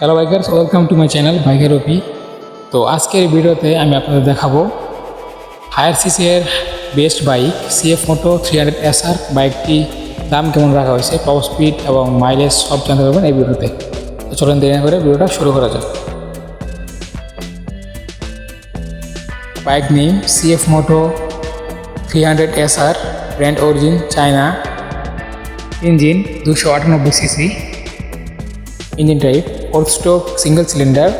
Hello bikers, welcome to my channel biker OP. তো আজকের ভিডিওতে আমি আপনাদের দেখাবো হায়ার সিসি এর best bike CF Moto 300 SR বাইকটি দাম কেমন রাখা হয়েছে, টপ স্পিড এবং মাইলেজ সব জানতে পারবেন এই ভিডিওতে। তো চলুন দেরি না করে ভিডিওটা শুরু করা যাক। Bike name CF Moto 300 SR, brand origin China, engine 298 CC, engine type 4 stroke single cylinder,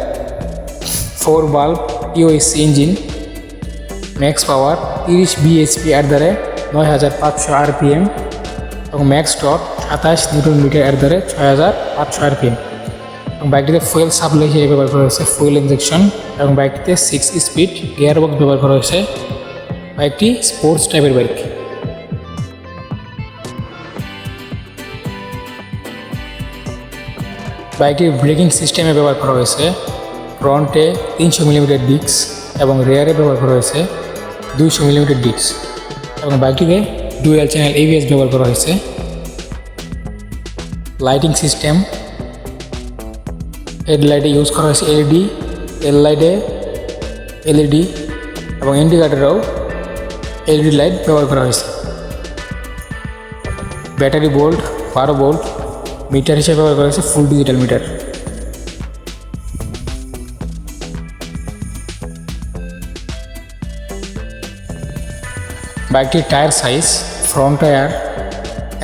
4 বাল্ব POSC engine, max power 30 bhp এর দ্বারে 9500 RPM এবং ম্যাক্স টর্ক 27 নিউটন মিটার এর দ্বারে 6500 RPM। এবং বাইকটিতে ফুয়েল সাপ্লাই হিসেবে ব্যবহার করা হয়েছে ফুয়েল ইনজেকশন, এবং বাইকটিতে 6 স্পিড গিয়ার বক্স ব্যবহার করা হয়েছে। বাইকটি স্পোর্টস টাইপের বাইক। বাইকটির ব্রেকিং সিস্টেমে ব্যবহার করা হয়েছে ফ্রন্টে 300 মিলিমিটার ডিস্ক এবং রেয়ারে ব্যবহার করা হয়েছে 200 মিলিমিটার ডিস্ক, এবং বাইকটিতে ডুয়াল চ্যানেল ABS ব্যবহার করা হয়েছে। লাইটিং সিস্টেম, হেডলাইটে ইউজ করা হয়েছে LED, টেল লাইটে LED এবং ইন্ডিকেটরেও LED লাইট ব্যবহার করা হয়েছে। ব্যাটারি বোল্ট 12 ভোল্ট, মিটার হিসেবে ব্যবহার করা হয়েছে ফুল ডিজিটাল মিটার। বাইকটির টায়ার সাইজ ফ্রন্ট টায়ার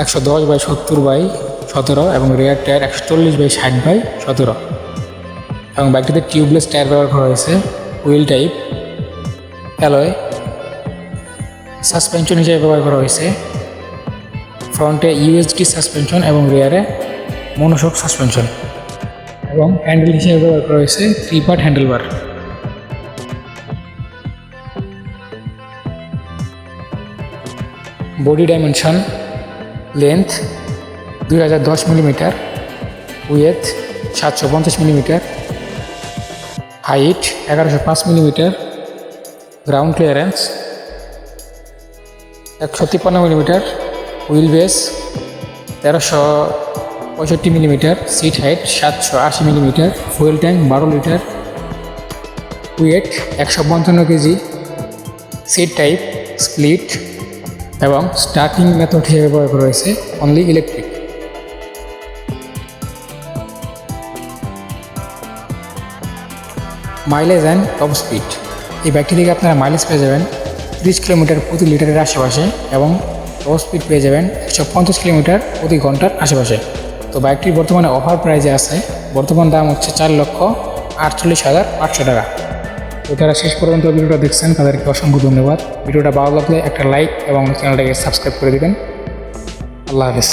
110/70/17 এবং রেয়ার টায়ার 140/60/17, এবং বাইকটিতে টিউবলেস টায়ার ব্যবহার করা হয়েছে। হুইল টাইপ অ্যালয়, সাসপেনশন হিসেবে ব্যবহার করা হয়েছে ফ্রন্টে USD সাসপেনশন এবং রেয়ারে মনোশক সাসপেনশন, এবং হ্যান্ডেল হিসেবে ব্যবহার করা হয়েছে 3 part handle bar. Body dimension length 2010 millimetre, width 750 millimetre, height 1105 millimetre, ground clearance 153 millimetre, wheel base 1365 millimetre, seat height 780 millimetre, fuel tank 12 litre, weight 152 kg, seat type split, এবং starting method হিসেবে ব্যবহার করা হয়েছে only electric. Mileage and top speed, এই বাইকটি থেকে আপনারা mileage পেয়ে যাবেন 30 কিলোমিটার প্রতি লিটারের আশেপাশে, এবং টপ স্পিড পেয়ে যাবেন 150 কিলোমিটার প্রতি ঘন্টার আশেপাশে। তো বাইকটির বর্তমানে অফার প্রাইজে আছে, বর্তমান দাম হচ্ছে 4,48,500 টাকা। তো যারা শেষ পর্যন্ত ভিডিওটা দেখছেন তাদেরকে অসংখ্য ধন্যবাদ। ভিডিওটা ভালো লাগলে একটা লাইক এবং চ্যানেলটাকে সাবস্ক্রাইব করে দেবেন। আল্লাহ হাফেজ।